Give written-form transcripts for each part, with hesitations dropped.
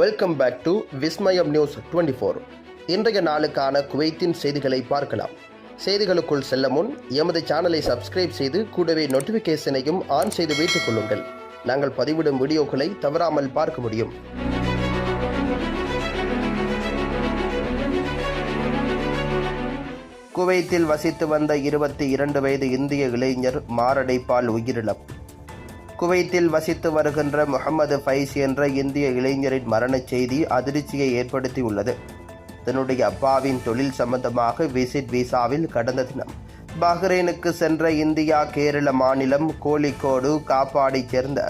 Welcome back to Vismayam news 24. இன்றைய நாளுக்கான குவைத்தின் செய்திகளை பார்க்கலாம். செய்திகளுக்குள் செல்ல முன் எமது சேனலை சப்ஸ்கிரைப் செய்து கூடவே நோட்டிஃபிகேஷனையும் ஆன் செய்து வைத்துக் கொள்ளுங்கள். நாங்கள் பதிவிடும் வீடியோக்களை தவறாமல் பார்க்க முடியும். குவைத்தில் வசித்து வந்த 22 வயது இந்திய இளைஞர் மாரடைப்பால் உயிரிழப்பு. குவைத்தில் வசித்து வருகின்ற முகமது ஃபைஸ் என்ற இந்திய இளைஞரின் மரணச் செய்தி அதிர்ச்சியை ஏற்படுத்தியுள்ளது. தன்னுடைய அப்பாவின் தொழில் சம்பந்தமாக விசிட் விசாவில் கடந்த தினம் பஹ்ரைனுக்கு சென்ற இந்தியா கேரள மாநிலம் கோழிக்கோடு காப்பாடைச் சேர்ந்த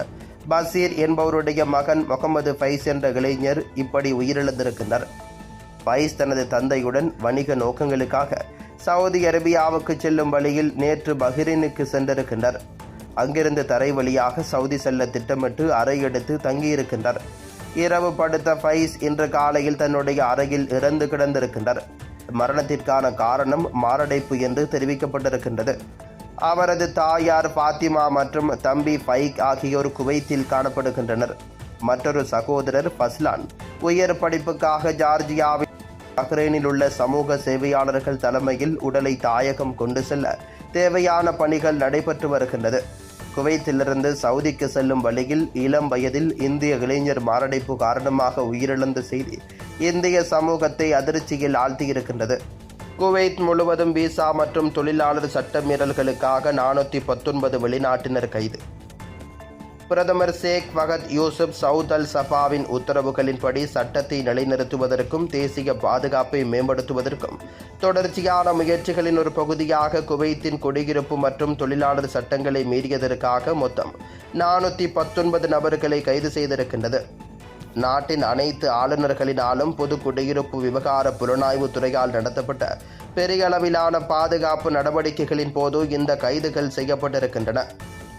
பசீர் என்பவருடைய மகன் முகமது ஃபைஸ் என்ற இளைஞர் இப்படி உயிரிழந்திருக்கின்றார். ஃபைஸ் தனது தந்தையுடன் வணிக நோக்கங்களுக்காக சவுதி அரேபியாவுக்கு செல்லும் வழியில் நேற்று பஹ்ரைனுக்கு சென்றிருக்கின்றார். அங்கிருந்து தரை வழியாக சவுதி செல்ல திட்டமிட்டு அறை எடுத்து தங்கியிருக்கின்றார். இரவு படுத்த ஃபைஸ் இன்று காலையில் தன்னுடைய அறையில் இறந்து கிடந்திருக்கின்றார். மரணத்திற்கான காரணம் மாரடைப்பு என்று தெரிவிக்கப்பட்டிருக்கின்றது. அவரது தாயார் ஃபாத்திமா மற்றும் தம்பி ஃபைக் ஆகியோர் குவைத்தில் காணப்படுகின்றனர். மற்றொரு சகோதரர் ஃபஸ்லான் உயர் படிப்புக்காக ஜார்ஜியாவில் பஹ்ரைனில் உள்ள சமூக சேவையாளர்கள் தலைமையில் உடலை தாயகம் கொண்டு செல்ல தேவையான பணிகள் நடைபெற்று வருகின்றது. குவைத்திலிருந்து சவுதிக்கு செல்லும் வழியில் இளம் வயதில் இந்திய இளைஞர் மாரடைப்பு காரணமாக உயிரிழந்த செய்தி இந்திய சமூகத்தை அதிர்ச்சியில் ஆழ்த்தியிருக்கின்றது. குவைத் முழுவதும் விசா மற்றும் தொழிலாளர் சட்ட மீறல்களுக்காக 419 வெளிநாட்டினர் கைது. பிரதமர் ஷேக் ஃபஹத் யூசுப் சவுத் அல் சஃபாவின் உத்தரவுகளின்படி சட்டத்தை நிலைநிறுத்துவதற்கும் தேசிய பாதுகாப்பை மேம்படுத்துவதற்கும் தொடர்ச்சியான முயற்சிகளின் ஒரு பகுதியாக குவைத்தின் குடியிருப்பு மற்றும் தொழிலாளர் சட்டங்களை மீறியதற்காக மொத்தம் 419 நபர்களை கைது செய்திருக்கின்றது. நாட்டின் அனைத்து ஆளுநர்களினாலும் பொது குடியிருப்பு விவகார புலனாய்வு துறையால் நடத்தப்பட்ட பெரிய அளவிலான பாதுகாப்பு நடவடிக்கைகளின் போது இந்த கைதுகள் செய்யப்பட்டிருக்கின்றன.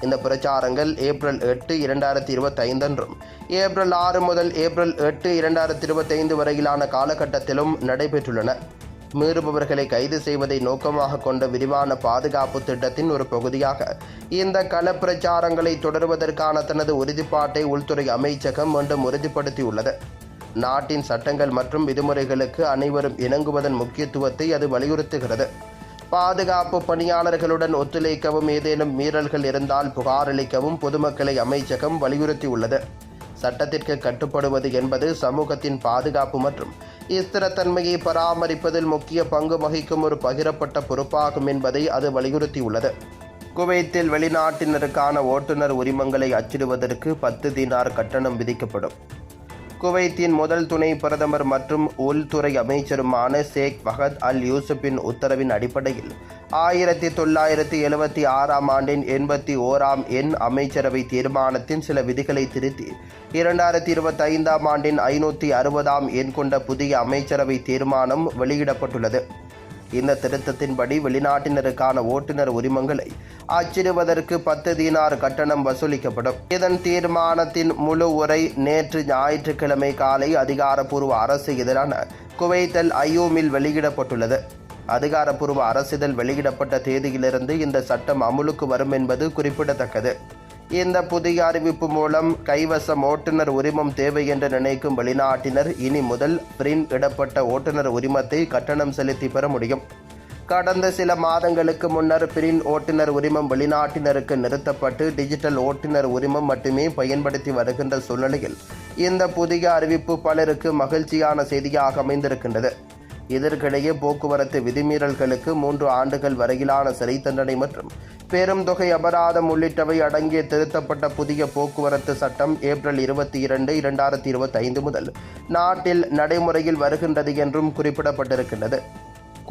இந்த பிரச்சாரங்கள் ஏப்ரல் 8, 2025 அன்றும் ஏப்ரல் 6 முதல் ஏப்ரல் 8, 2025 வரையிலான காலகட்டத்திலும் நடைபெற்றுள்ளன. மீறுபவர்களை கைது செய்வதை நோக்கமாக கொண்ட விரிவான பாதுகாப்பு திட்டத்தின் ஒரு பகுதியாக இந்த கள பிரச்சாரங்களை தொடர்வதற்கான தனது உறுதிப்பாட்டை உள்துறை அமைச்சகம் மீண்டும் உறுதிப்படுத்தியுள்ளது. நாட்டின் சட்டங்கள் மற்றும் விதிமுறைகளுக்கு அனைவரும் இணங்குவதன் முக்கியத்துவத்தை அது வலியுறுத்துகிறது. பாதுகாப்பு பணியாளர்களுடன் ஒத்துழைக்கவும் ஏதேனும் மீறல்கள் இருந்தால் புகாரளிக்கவும் பொதுமக்களை அமைச்சகம் வலியுறுத்தியுள்ளது. சட்டத்திற்கு கட்டுப்படுவது என்பது சமூகத்தின் பாதுகாப்பு மற்றும் ஸ்திரத்தன்மையை பராமரிப்பதில் முக்கிய பங்கு வகிக்கும் ஒரு பகிரப்பட்ட பொறுப்பாகும் என்பதை அது வலியுறுத்தியுள்ளது. குவைத்தில் வெளிநாட்டினருக்கான ஓட்டுநர் உரிமங்களை அச்சிடுவதற்கு 10 தீனார் கட்டணம் விதிக்கப்படும். குவைத்தின் முதல் துணை பிரதமர் மற்றும் உள்துறை அமைச்சருமான ஷேக் ஃபஹத் அல் யூசுப்பின் உத்தரவின் அடிப்படையில் 1976 ஆண்டின் 81 எண் அமைச்சரவை தீர்மானத்தின் சில விதிகளை திருத்தி 2025 ஆண்டின் 560 எண் கொண்ட புதிய அமைச்சரவை தீர்மானம் வெளியிடப்பட்டுள்ளது. இந்த திருத்தத்தின்படி வெளிநாட்டினருக்கான ஓட்டுநர் உரிமங்களை அச்சிடுவதற்கு 10 தீனார் கட்டணம் வசூலிக்கப்படும். இதன் தீர்மானத்தின் முழு உரை நேற்று ஞாயிற்றுக்கிழமை காலை அதிகாரப்பூர்வ அரசு இதழான குவைத் அல் அய்யூமில் வெளியிடப்பட்டுள்ளது. அதிகாரப்பூர்வ அரசிதழ் வெளியிடப்பட்ட தேதியிலிருந்து இந்த சட்டம் அமுலுக்கு வரும் என்பது குறிப்பிடத்தக்கது. இந்த புதிய அறிவிப்பு மூலம் கைவசம் ஓட்டுநர் உரிமம் தேவை என்று நினைக்கும் வெளிநாட்டினர் இனி முதல் பிரிண்ட் இடப்பட்ட ஓட்டுநர் உரிமத்தை கட்டணம் செலுத்தி பெற முடியும். கடந்த சில மாதங்களுக்கு முன்னர் பிரிண்ட் ஓட்டுநர் உரிமம் வெளிநாட்டினருக்கு நிறுத்தப்பட்டு டிஜிட்டல் ஓட்டுநர் உரிமம் மட்டுமே பயன்படுத்தி வருகின்ற சூழ்நிலையில் இந்த புதிய அறிவிப்பு பலருக்கு மகிழ்ச்சியான செய்தியாக அமைந்திருக்கின்றது. இதற்கிடையே போக்குவரத்து விதிமீறல்களுக்கு 3 ஆண்டுகள் வரையிலான சிறை தண்டனை மற்றும் பெரும் தொகை அபராதம் உள்ளிட்டவை அடங்கிய திருத்தப்பட்ட புதிய போக்குவரத்து சட்டம் ஏப்ரல் 22, 2025 முதல் நாட்டில் நடைமுறையில் வருகின்றது என்றும் குறிப்பிடப்பட்டிருக்கின்றது.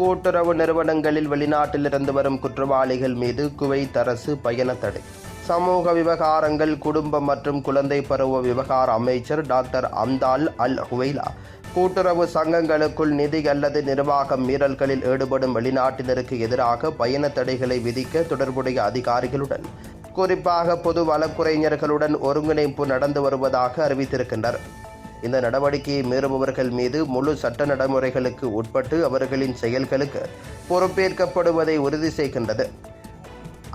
கூட்டுறவு நிறுவனங்களில் வெளிநாட்டிலிருந்து வரும் குற்றவாளிகள் மீது குவைத் அரசு பயண தடை. சமூக விவகாரங்கள், குடும்பம் மற்றும் குழந்தை பருவ விவகார அமைச்சர் டாக்டர் அம்தால் அல் ஹுவைலா கூட்டுறவு சங்கங்களுக்குள் நிதி அல்லது நிர்வாக மீறல்களில் ஈடுபடும் வெளிநாட்டினருக்கு எதிராக பயண தடைகளை விதிக்க தொடர்புடைய அதிகாரிகளுடன் குறிப்பாக பொது வழக்குரைஞர்களுடன் ஒருங்கிணைப்பு நடந்து வருவதாக அறிவித்திருக்கின்றனர். இந்த நடவடிக்கையை மீறுபவர்கள் மீது முழு சட்ட நடைமுறைகளுக்கு உட்பட்டு அவர்களின் செயல்களுக்கு பொறுப்பேற்கப்படுவதை உறுதி செய்கின்றது.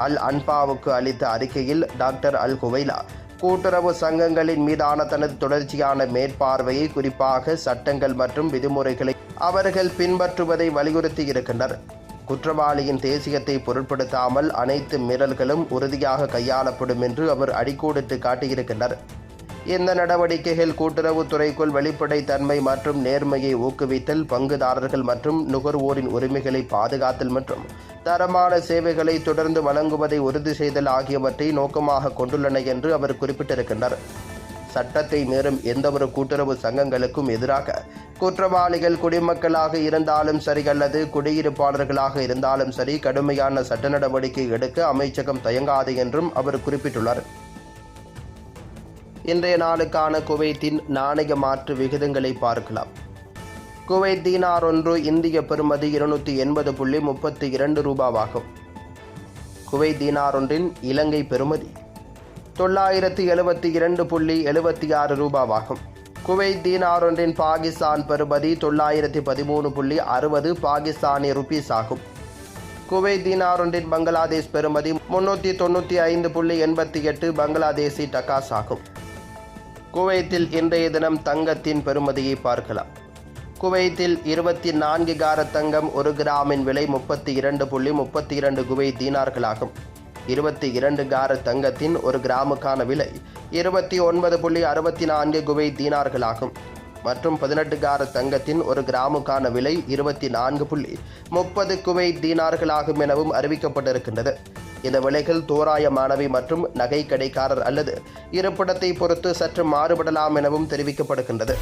அல் அன்பாவுக்கு அளித்த அறிக்கையில் டாக்டர் அல் குவைலா கூட்டுறவு சங்கங்களின் மீதான தனது தொடர்ச்சியான மேற்பார்வையை, குறிப்பாக சட்டங்கள் மற்றும் விதிமுறைகளை அவர்கள் பின்பற்றுவதை வலியுறுத்தி இருக்கின்றனர். குற்றவாளியின் தேசியத்தை பொருட்படுத்தாமல் அனைத்து மீறல்களும் உறுதியாக கையாளப்படும் என்று அவர் அடிக்கோடிட்டு காட்டியிருக்கின்றனர். இந்த நடவடிக்கைகள் கூட்டுறவுத்துறைக்குள் வெளிப்படைத்தன்மை மற்றும் நேர்மையை ஊக்குவித்தல், பங்குதாரர்கள் மற்றும் நுகர்வோரின் உரிமைகளை பாதுகாத்தல் மற்றும் தரமான சேவைகளை தொடர்ந்து வழங்குவதை உறுதி செய்தல் ஆகியவற்றை நோக்கமாக கொண்டுள்ளன என்று அவர் குறிப்பிட்டிருக்கின்றார். சட்டத்தை மீறும் எந்தவொரு கூட்டுறவு சங்கங்களுக்கும் எதிராக குற்றவாளிகள் குடிமக்களாக இருந்தாலும் சரி அல்லது குடியிருப்பாளர்களாக இருந்தாலும் சரி கடுமையான சட்ட நடவடிக்கை எடுக்க அமைச்சகம் தயங்காது என்றும் அவர் குறிப்பிட்டுள்ளார். இன்றைய நாளுக்கான குவைத்தின் நாணய மாற்று விகிதங்களை பார்க்கலாம். குவைத் தீனார் ஒன்று இந்திய பெறுமதி 280.32 ரூபாவாகும். குவைத் தீனார் ஒன்றின் இலங்கை பெறுமதி 972.76 ரூபாவாகும். குவைத் தீனார் ஒன்றின் பாகிஸ்தான் பெறுமதி 913.60 பாகிஸ்தானிய ருபீஸ் ஆகும். குவைத் தீனார் ஒன்றின் பங்களாதேஷ் பெறுமதி 395.88 பங்களாதேசி டக்காஸ் ஆகும். குவைத்தில் இன்றைய தினம் தங்கத்தின் பெறுமதியை பார்க்கலாம். குவைத்தில் 24 காரத் தங்கம் 1 கிராமின் விலை 32.32 குவைத் தீனார்களாகும். 22 காரத் தங்கத்தின் 1 கிராமுக்கான விலை 29.64 குவைத் தீனார்களாகும். மற்றும் 18 காரத் தங்கத்தின் 1 கிராமுக்கான விலை 24.30 குவைத் தீனார்களாகும் எனவும் அறிவிக்கப்பட்டிருக்கின்றது. இந்த விலைகள் தோராயமானவை மற்றும் நகை கடைக்காரர் அல்லது இருப்பிடத்தை பொறுத்து சற்று மாறுபடலாம் எனவும் தெரிவிக்கப்படுகின்றது.